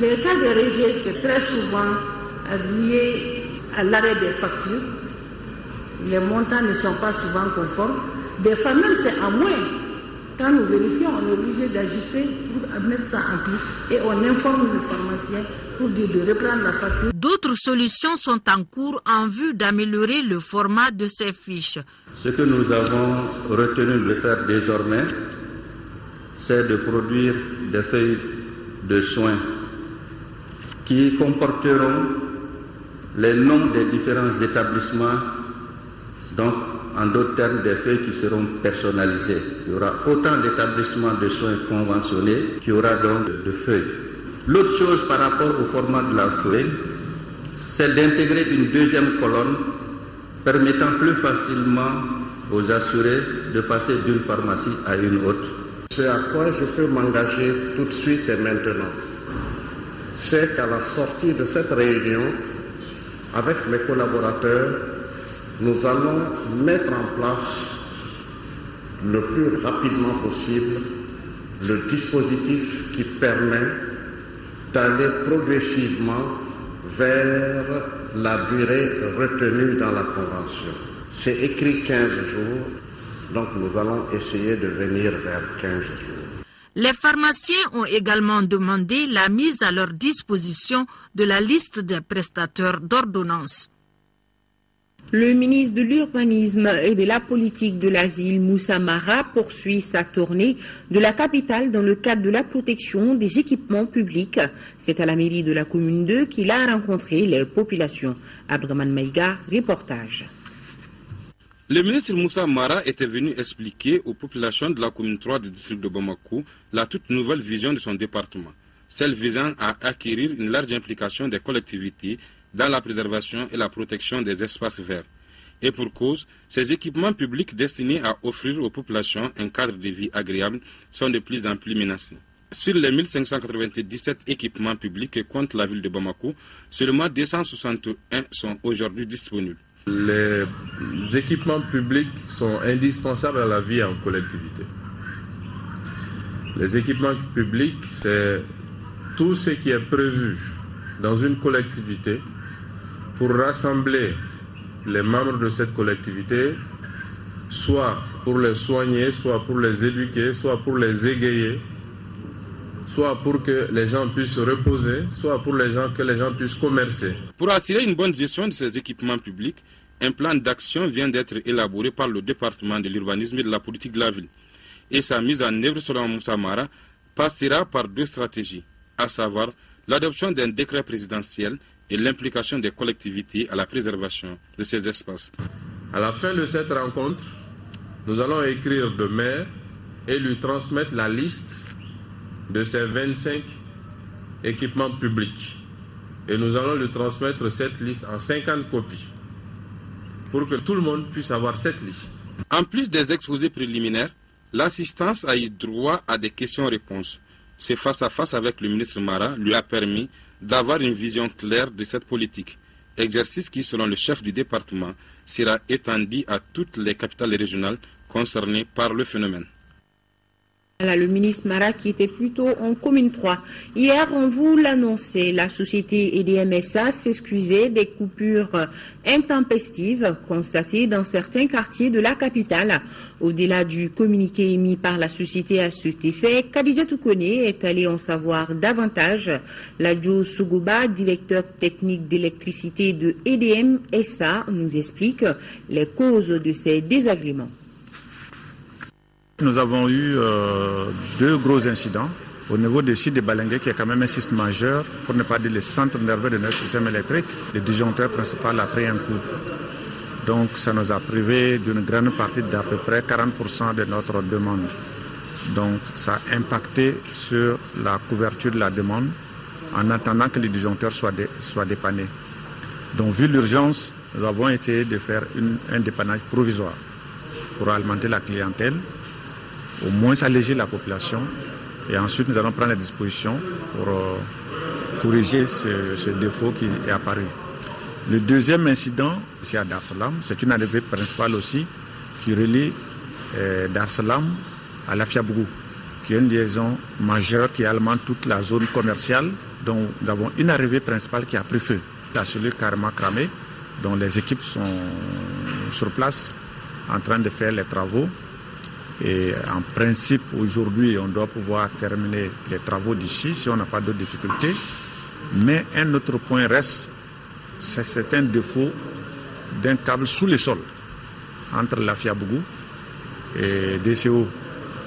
Les cas de rejet, c'est très souvent lié à l'arrêt des factures. Les montants ne sont pas souvent conformes. Des fois même c'est en moins. Quand nous vérifions, on est obligé d'ajuster pour mettre ça en plus et on informe le pharmacien pour dire de reprendre la facture. D'autres solutions sont en cours en vue d'améliorer le format de ces fiches. Ce que nous avons retenu de faire désormais, c'est de produire des feuilles de soins qui comporteront les noms des différents établissements. Donc, en d'autres termes, des feuilles qui seront personnalisées. Il y aura autant d'établissements de soins conventionnés qu'il y aura donc de feuilles. L'autre chose par rapport au format de la feuille, c'est d'intégrer une deuxième colonne permettant plus facilement aux assurés de passer d'une pharmacie à une autre. C'est à quoi je peux m'engager tout de suite et maintenant. C'est qu'à la sortie de cette réunion, avec mes collaborateurs, nous allons mettre en place le plus rapidement possible le dispositif qui permet d'aller progressivement vers la durée retenue dans la Convention. C'est écrit 15 jours, donc nous allons essayer de venir vers 15 jours. Les pharmaciens ont également demandé la mise à leur disposition de la liste des prestateurs d'ordonnances. Le ministre de l'Urbanisme et de la Politique de la Ville, Moussa Mara, poursuit sa tournée de la capitale dans le cadre de la protection des équipements publics. C'est à la mairie de la commune 2 qu'il a rencontré les populations. Abdraman Maïga, reportage. Le ministre Moussa Mara était venu expliquer aux populations de la commune 3 du district de Bamako la toute nouvelle vision de son département, celle visant à acquérir une large implication des collectivités dans la préservation et la protection des espaces verts. Et pour cause, ces équipements publics destinés à offrir aux populations un cadre de vie agréable sont de plus en plus menacés. Sur les 1597 équipements publics que compte la ville de Bamako, seulement 261 sont aujourd'hui disponibles. Les équipements publics sont indispensables à la vie en collectivité. Les équipements publics, c'est tout ce qui est prévu dans une collectivité pour rassembler les membres de cette collectivité, soit pour les soigner, soit pour les éduquer, soit pour les égayer, soit pour que les gens puissent se reposer, soit pour que les gens puissent commercer. Pour assurer une bonne gestion de ces équipements publics, un plan d'action vient d'être élaboré par le département de l'urbanisme et de la politique de la ville. Et sa mise en œuvre selon Moussa Mara passera par deux stratégies, à savoir l'adoption d'un décret présidentiel et l'implication des collectivités à la préservation de ces espaces. À la fin de cette rencontre, nous allons écrire de maire et lui transmettre la liste de ces 25 équipements publics. Et nous allons lui transmettre cette liste en 50 copies pour que tout le monde puisse avoir cette liste. En plus des exposés préliminaires, l'assistance a eu droit à des questions-réponses. Ce face-à-face avec le ministre Mara lui a permis d'avoir une vision claire de cette politique. Exercice qui, selon le chef du département, sera étendu à toutes les capitales régionales concernées par le phénomène. Voilà le ministre Mara qui était plutôt en commune 3. Hier, on vous l'annonçait, la société EDM-SA s'excusait des coupures intempestives constatées dans certains quartiers de la capitale. Au-delà du communiqué émis par la société à cet effet, Khadija Toukone est allé en savoir davantage. Ladjo Sougoba, directeur technique d'électricité de EDM-SA, nous explique les causes de ces désagréments. Nous avons eu deux gros incidents au niveau du site de Balengue, qui est quand même un site majeur, pour ne pas dire le centre nerveux de notre système électrique. Le disjoncteur principal a pris un coup. Donc ça nous a privé d'une grande partie d'à peu près 40% de notre demande. Donc ça a impacté sur la couverture de la demande en attendant que le disjoncteur soit dépanné. Donc vu l'urgence, nous avons été de faire un dépannage provisoire pour alimenter la clientèle, au moins alléger la population, et ensuite nous allons prendre les dispositions pour corriger ce défaut qui est apparu. Le deuxième incident, c'est à Dar es Salaam, c'est une arrivée principale aussi qui relie Dar es Salaam à Lafiabougou, qui est une liaison majeure qui alimente toute la zone commerciale. Donc nous avons une arrivée principale qui a pris feu. La cellule carrément cramée, dont les équipes sont sur place en train de faire les travaux. Et en principe, aujourd'hui, on doit pouvoir terminer les travaux d'ici si on n'a pas d'autres difficultés. Mais un autre point reste, c'est un défaut d'un câble sous le sol entre la Fiabougou et DCO,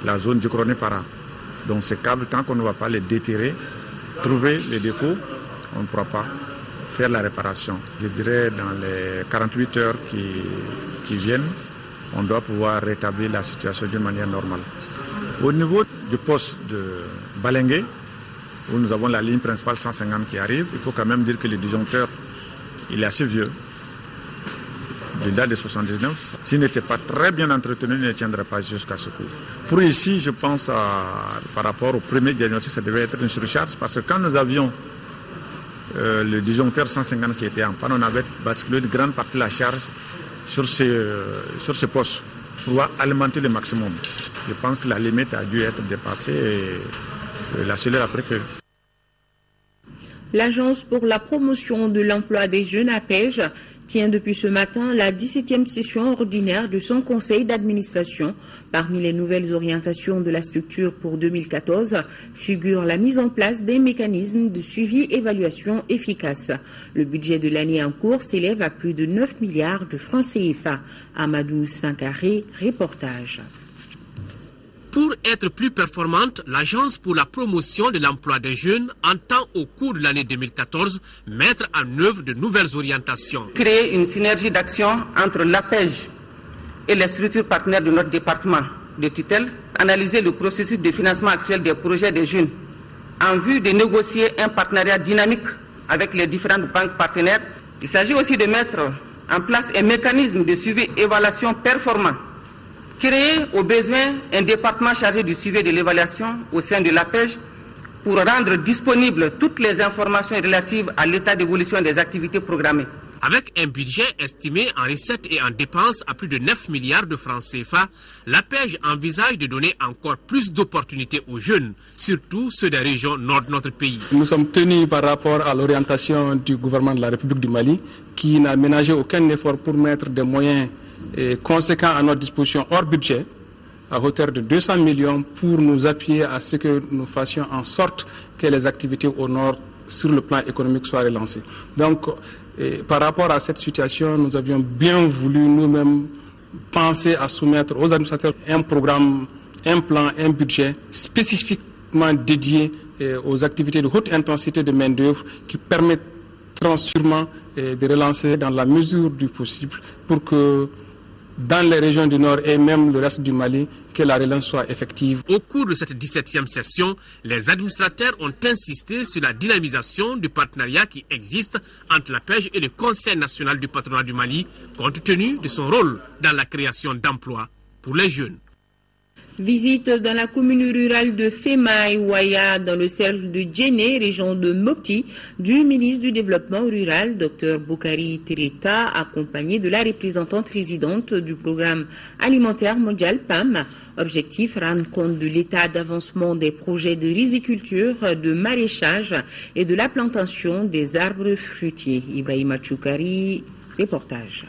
la zone du Para. Donc ces câbles, tant qu'on ne va pas les déterrer, trouver les défauts, on ne pourra pas faire la réparation. Je dirais dans les 48 heures qui viennent, on doit pouvoir rétablir la situation d'une manière normale. Au niveau du poste de Balengue, où nous avons la ligne principale 150 qui arrive, il faut quand même dire que le disjoncteur, il est assez vieux. Il date de 79. S'il n'était pas très bien entretenu, il ne tiendrait pas jusqu'à ce coup. Pour ici, je pense, par rapport au premier diagnostic, ça devait être une surcharge, parce que quand nous avions le disjoncteur 150 qui était en panne, on avait basculé une grande partie de la charge sur ce poste pour pouvoir alimenter le maximum. Je pense que la limite a dû être dépassée et la cellule a pris feu. L'Agence pour la promotion de l'emploi des jeunes APEJ tient depuis ce matin la 17e session ordinaire de son conseil d'administration. Parmi les nouvelles orientations de la structure pour 2014 figure la mise en place des mécanismes de suivi-évaluation efficaces. Le budget de l'année en cours s'élève à plus de 9 milliards de francs CFA. Amadou Sankaré, reportage. Pour être plus performante, l'Agence pour la promotion de l'emploi des jeunes entend au cours de l'année 2014 mettre en œuvre de nouvelles orientations. Créer une synergie d'action entre l'APEJ et les structures partenaires de notre département de tutelle, analyser le processus de financement actuel des projets des jeunes en vue de négocier un partenariat dynamique avec les différentes banques partenaires. Il s'agit aussi de mettre en place un mécanisme de suivi et évaluation performant. Créer au besoin un département chargé du suivi de l'évaluation au sein de l'APEJ pour rendre disponibles toutes les informations relatives à l'état d'évolution des activités programmées. Avec un budget estimé en recettes et en dépenses à plus de 9 milliards de francs CFA, l'APEJ envisage de donner encore plus d'opportunités aux jeunes, surtout ceux des régions nord de notre pays. Nous sommes tenus par rapport à l'orientation du gouvernement de la République du Mali, qui n'a ménagé aucun effort pour mettre des moyens conséquents à notre disposition hors budget, à hauteur de 200 millions, pour nous appuyer à ce que nous fassions en sorte que les activités au nord sur le plan économique soient relancées. Donc, par rapport à cette situation, nous avions bien voulu nous-mêmes penser à soumettre aux administrateurs un programme, un plan, un budget spécifiquement dédié aux activités de haute intensité de main-d'œuvre qui permettront sûrement de relancer dans la mesure du possible pour que dans les régions du Nord et même le reste du Mali, que la relance soit effective. Au cours de cette 17e session, les administrateurs ont insisté sur la dynamisation du partenariat qui existe entre l'APEJ et le Conseil national du patronat du Mali, compte tenu de son rôle dans la création d'emplois pour les jeunes. Visite dans la commune rurale de Femaï-Waya, dans le cercle de Djéné, région de Mopti, du ministre du Développement rural, Dr Boukari Tereta, accompagné de la représentante résidente du programme alimentaire mondial PAM. Objectif, rendre compte de l'état d'avancement des projets de riziculture, de maraîchage et de la plantation des arbres fruitiers. Ibrahima Choukari, reportage.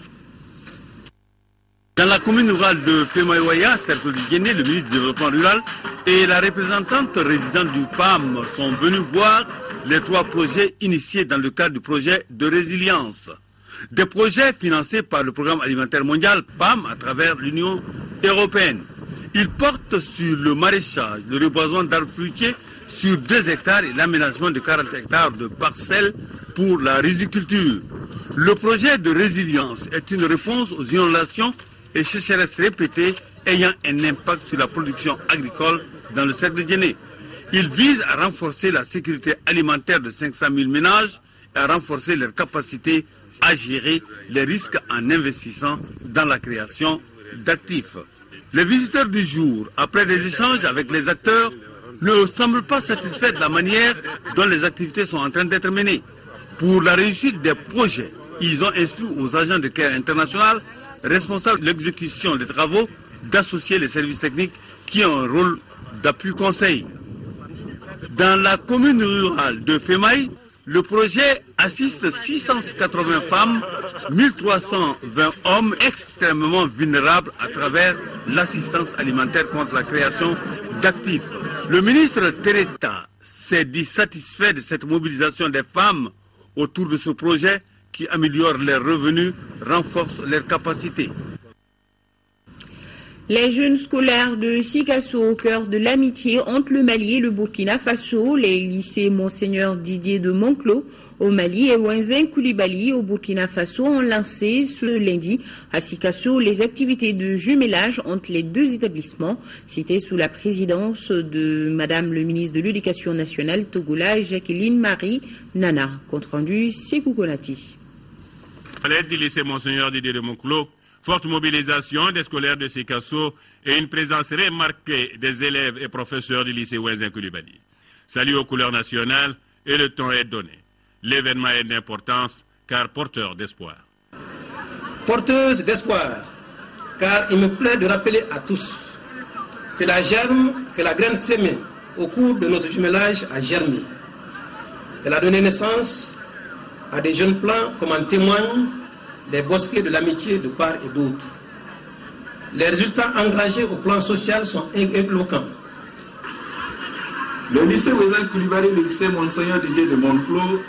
Dans la commune rurale de Femaï-Waya, cercle du Djéné, le ministre du Développement rural et la représentante résidente du PAM sont venus voir les 3 projets initiés dans le cadre du projet de résilience. Des projets financés par le programme alimentaire mondial PAM à travers l'Union européenne. Ils portent sur le maraîchage, le reboisement d'arbres fruitiers sur 2 hectares et l'aménagement de 40 hectares de parcelles pour la riziculture. Le projet de résilience est une réponse aux inondations et sécheresses répétées ayant un impact sur la production agricole dans le cercle de Djéné. Il vise à renforcer la sécurité alimentaire de 500 000 ménages et à renforcer leur capacité à gérer les risques en investissant dans la création d'actifs. Les visiteurs du jour, après des échanges avec les acteurs, ne semblent pas satisfaits de la manière dont les activités sont en train d'être menées. Pour la réussite des projets, ils ont instruit aux agents de Care International responsables de l'exécution des travaux d'associer les services techniques qui ont un rôle d'appui conseil. Dans la commune rurale de Femaï, le projet assiste 680 femmes, 1320 hommes extrêmement vulnérables à travers l'assistance alimentaire contre la création d'actifs. Le ministre Tereta s'est dit satisfait de cette mobilisation des femmes autour de ce projet qui améliore leurs revenus, renforce leurs capacités. Les jeunes scolaires de Sikasso, au cœur de l'amitié entre le Mali et le Burkina Faso, les lycées Monseigneur Didier de Monclos au Mali et Wenzen Koulibaly au Burkina Faso ont lancé ce lundi à Sikasso les activités de jumelage entre les 2 établissements, cités sous la présidence de Madame le ministre de l'Éducation nationale Togola et Jacqueline Marie Nana. Compte rendu, Sékou Konati. À l'aide du lycée Monseigneur Didier de Monclos, forte mobilisation des scolaires de Sikasso et une présence remarquée des élèves et professeurs du lycée Wenzen Koulibaly. Salut aux couleurs nationales et le temps est donné. L'événement est d'importance car porteur d'espoir. Porteuse d'espoir, car il me plaît de rappeler à tous que la graine sémée au cours de notre jumelage a germé. Elle a donné naissance à des jeunes plants comme en témoignent les bosquets de l'amitié de part et d'autre. Les résultats engagés au plan social sont éloquents. Le lycée Wenzen Koulibaly et le lycée Monseigneur Didier de Monclos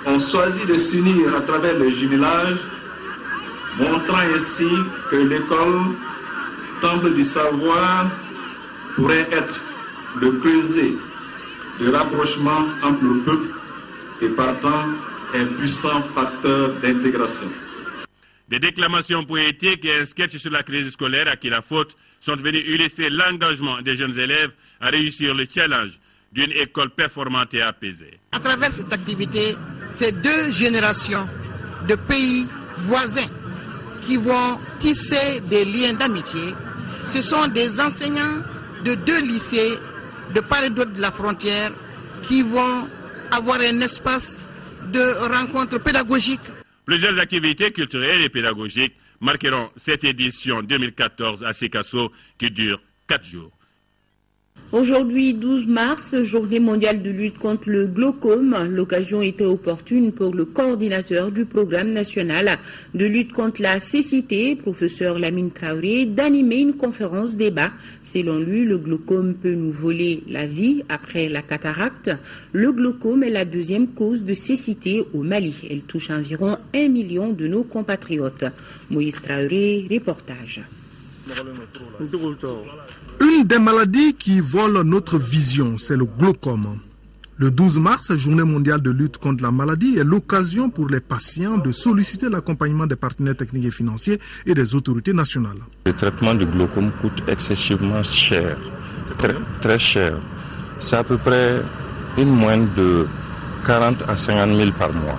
ont choisi de s'unir à travers le jumelage, montrant ainsi que l'école, temple du savoir, pourrait être le creuset de rapprochement entre le peuple et partant un puissant facteur d'intégration. Des déclamations poétiques et un sketch sur la crise scolaire à qui la faute sont venus illustrer l'engagement des jeunes élèves à réussir le challenge d'une école performante et apaisée. À travers cette activité, c'est 2 générations de pays voisins qui vont tisser des liens d'amitié. Ce sont des enseignants de 2 lycées de part et d'autre de la frontière qui vont avoir un espace de rencontres pédagogiques. Plusieurs activités culturelles et pédagogiques marqueront cette édition 2014 à Sekasso qui dure 4 jours. Aujourd'hui, 12 mars, journée mondiale de lutte contre le glaucome. L'occasion était opportune pour le coordinateur du programme national de lutte contre la cécité, professeur Lamine Traoré, d'animer une conférence débat. Selon lui, le glaucome peut nous voler la vie après la cataracte. Le glaucome est la 2e cause de cécité au Mali. Elle touche environ 1 million de nos compatriotes. Moïse Traoré, reportage. Une des maladies qui volent notre vision, c'est le glaucome. Le 12 mars, journée mondiale de lutte contre la maladie, est l'occasion pour les patients de solliciter l'accompagnement des partenaires techniques et financiers et des autorités nationales. Le traitement du glaucome coûte excessivement cher, très cher. C'est à peu près une moyenne de 40 à 50 000 par mois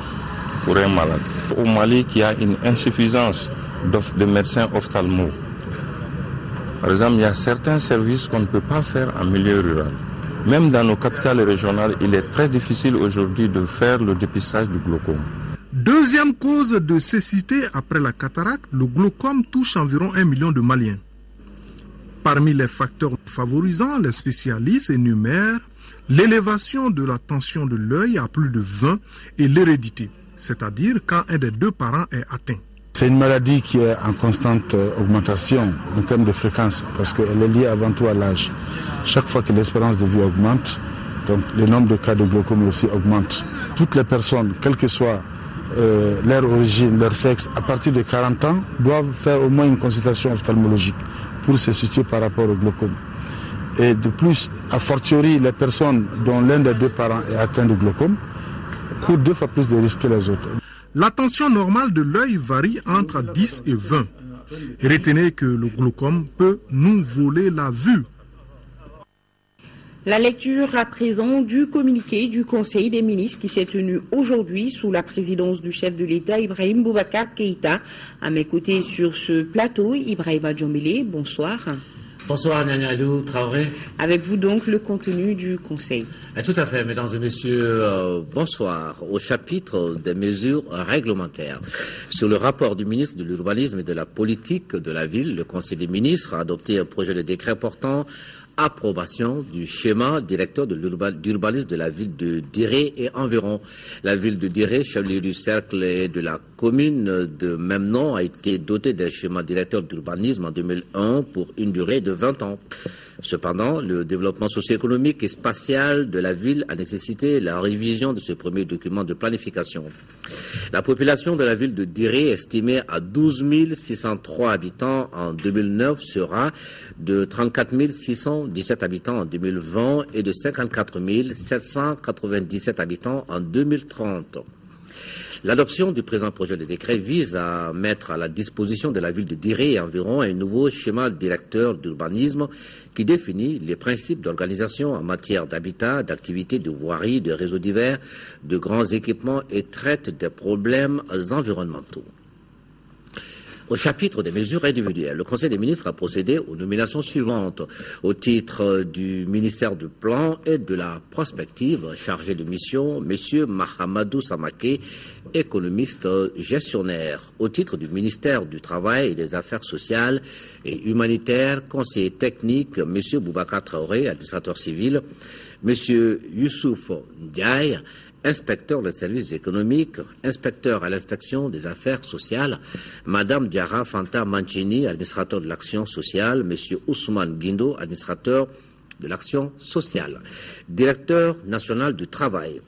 pour un malade. Au Mali, qui a une insuffisance de médecins ophtalmos. Par exemple, il y a certains services qu'on ne peut pas faire en milieu rural. Même dans nos capitales régionales, il est très difficile aujourd'hui de faire le dépistage du glaucome. 2e cause de cécité après la cataracte, le glaucome touche environ 1 million de Maliens. Parmi les facteurs favorisants, les spécialistes énumèrent l'élévation de la tension de l'œil à plus de 20 et l'hérédité, c'est-à-dire quand un des 2 parents est atteint. C'est une maladie qui est en constante augmentation en termes de fréquence parce qu'elle est liée avant tout à l'âge. Chaque fois que l'espérance de vie augmente, donc le nombre de cas de glaucome aussi augmente. Toutes les personnes, quelle que soit leur origine, leur sexe, à partir de 40 ans, doivent faire au moins une consultation ophtalmologique pour se situer par rapport au glaucome. Et de plus, a fortiori, les personnes dont l'un des 2 parents est atteint de glaucome courent 2 fois plus de risques que les autres. La tension normale de l'œil varie entre 10 et 20. Retenez que le glaucome peut nous voler la vue. La lecture à présent du communiqué du Conseil des ministres qui s'est tenu aujourd'hui sous la présidence du chef de l'État Ibrahim Boubacar Keïta. À mes côtés sur ce plateau, Ibrahima Djombélé, bonsoir. Bonsoir Nyanyalou Traoré. Avec vous donc le contenu du Conseil. Tout à fait, mesdames et messieurs, bonsoir. Au chapitre des mesures réglementaires. Sur le rapport du ministre de l'Urbanisme et de la Politique de la Ville, le Conseil des ministres a adopté un projet de décret portant approbation du schéma directeur de d'urbanisme de la ville de Diré et environ. La ville de Diré, chef-lieu du cercle et de la commune de même nom, a été dotée d'un schéma directeur d'urbanisme en 2001 pour une durée de 20 ans. Cependant, le développement socio-économique et spatial de la ville a nécessité la révision de ce premier document de planification. La population de la ville de Diré, estimée à 12 603 habitants en 2009, sera de 34 617 habitants en 2020 et de 54 797 habitants en 2030. L'adoption du présent projet de décret vise à mettre à la disposition de la ville de Diré et environ un nouveau schéma directeur d'urbanisme qui définit les principes d'organisation en matière d'habitat, d'activités, de voirie, de réseaux divers, de grands équipements et traite des problèmes environnementaux. Au chapitre des mesures individuelles, le Conseil des ministres a procédé aux nominations suivantes. Au titre du ministère du Plan et de la Prospective, chargé de mission, M. Mahamadou Samake, économiste gestionnaire. Au titre du ministère du Travail et des Affaires sociales et humanitaires, conseiller technique, M. Boubacar Traoré, administrateur civil, M. Youssouf Ndiaye, inspecteur des services économiques, inspecteur à l'inspection des affaires sociales, Madame Diara Fanta Mancini, administrateur de l'action sociale, Monsieur Ousmane Guindo, administrateur de l'action sociale, directeur national du travail,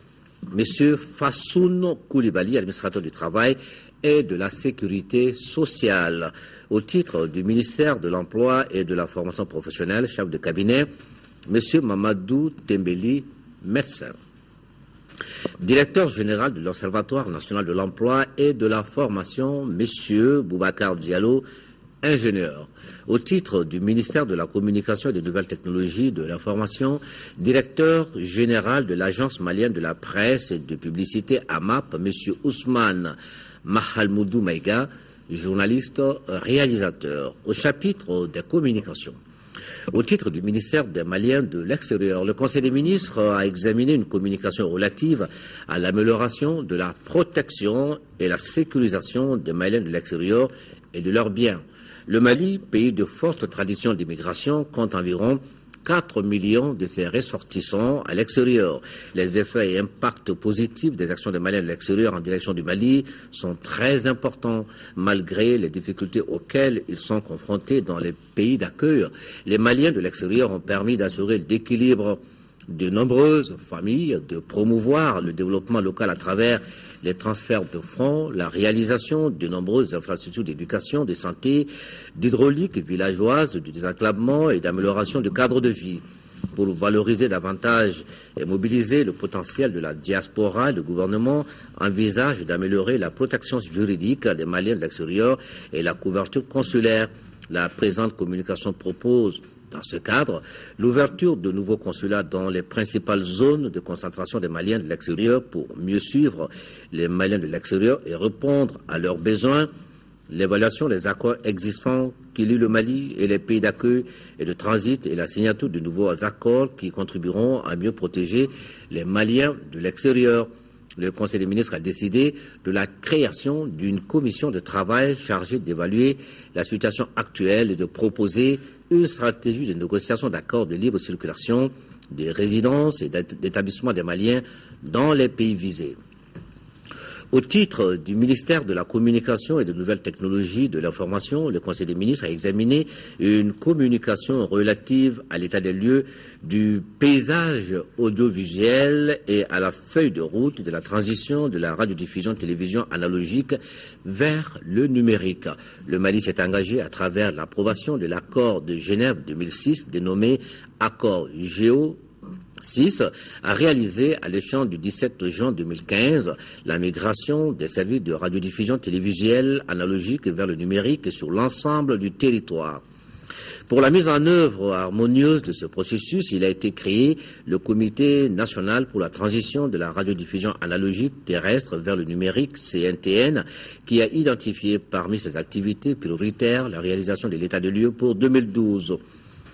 Monsieur Fassoun Koulibaly, administrateur du travail et de la sécurité sociale. Au titre du ministère de l'Emploi et de la formation professionnelle, chef de cabinet, Monsieur Mamadou Tembeli, médecin. Directeur général de l'Observatoire national de l'emploi et de la formation, M. Boubacar Diallo, ingénieur. Au titre du ministère de la Communication et des Nouvelles Technologies de l'Information, directeur général de l'Agence malienne de la presse et de publicité AMAP, M. Ousmane Mahalmoudou Maïga, journaliste réalisateur. Au chapitre des communications. Au titre du ministère des Maliens de l'Extérieur, le Conseil des ministres a examiné une communication relative à l'amélioration de la protection et la sécurisation des Maliens de l'Extérieur et de leurs biens. Le Mali, pays de forte tradition d'immigration, compte environ 4 millions de ses ressortissants à l'extérieur. Les effets et impacts positifs des actions des Maliens de l'extérieur en direction du Mali sont très importants, malgré les difficultés auxquelles ils sont confrontés dans les pays d'accueil. Les Maliens de l'extérieur ont permis d'assurer l'équilibre de nombreuses familles, de promouvoir le développement local à travers les transferts de fonds, la réalisation de nombreuses infrastructures d'éducation, de santé, d'hydraulique villageoise, de désenclavement et d'amélioration du cadre de vie. Pour valoriser davantage et mobiliser le potentiel de la diaspora, le gouvernement envisage d'améliorer la protection juridique des Maliens de l'extérieur et la couverture consulaire. La présente communication propose, dans ce cadre, l'ouverture de nouveaux consulats dans les principales zones de concentration des Maliens de l'extérieur pour mieux suivre les Maliens de l'extérieur et répondre à leurs besoins, l'évaluation des accords existants qui lient le Mali et les pays d'accueil et de transit et la signature de nouveaux accords qui contribueront à mieux protéger les Maliens de l'extérieur. Le Conseil des ministres a décidé de la création d'une commission de travail chargée d'évaluer la situation actuelle et de proposer une stratégie de négociation d'accords de libre circulation, de résidence et d'établissement des Maliens dans les pays visés. Au titre du ministère de la Communication et des Nouvelles Technologies de l'Information, le Conseil des ministres a examiné une communication relative à l'état des lieux du paysage audiovisuel et à la feuille de route de la transition de la radiodiffusion-télévision analogique vers le numérique. Le Mali s'est engagé à travers l'approbation de l'accord de Genève 2006 dénommé Accord Géo 6 a réalisé à l'échéance du 17 juin 2015 la migration des services de radiodiffusion télévisuelle analogique vers le numérique sur l'ensemble du territoire. Pour la mise en œuvre harmonieuse de ce processus, il a été créé le Comité national pour la transition de la radiodiffusion analogique terrestre vers le numérique, CNTN, qui a identifié parmi ses activités prioritaires la réalisation de l'état de lieu pour 2012.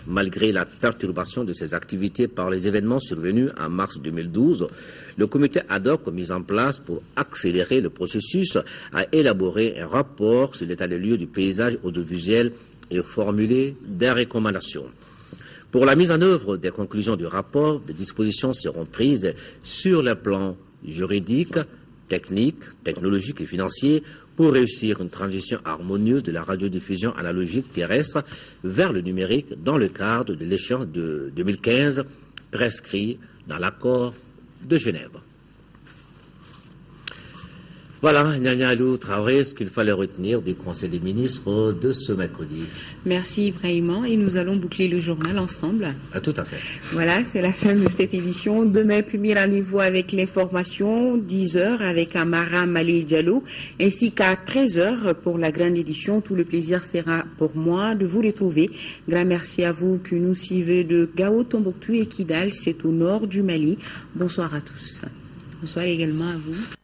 Malgré la perturbation de ces activités par les événements survenus en mars 2012, le comité ad hoc mis en place pour accélérer le processus a élaboré un rapport sur l'état des lieux du paysage audiovisuel et formulé des recommandations. Pour la mise en œuvre des conclusions du rapport, des dispositions seront prises sur le plan juridique, technique, technologique et financier pour réussir une transition harmonieuse de la radiodiffusion analogique terrestre vers le numérique dans le cadre de l'échéance de 2015 prescrit dans l'accord de Genève. Voilà, Nyanya Alou Traoré, ce qu'il fallait retenir du Conseil des ministres de ce mercredi. Merci Ibrahima, et nous allons boucler le journal ensemble. Tout à fait. Voilà, c'est la fin de cette édition. Demain, premier rendez-vous avec l'information, 10h avec Amara Malé Diallo, ainsi qu'à 13h pour la grande édition. Tout le plaisir sera pour moi de vous retrouver. Grand merci à vous qui nous suivez de Gao, Tombouctou et Kidal, c'est au nord du Mali. Bonsoir à tous. Bonsoir également à vous.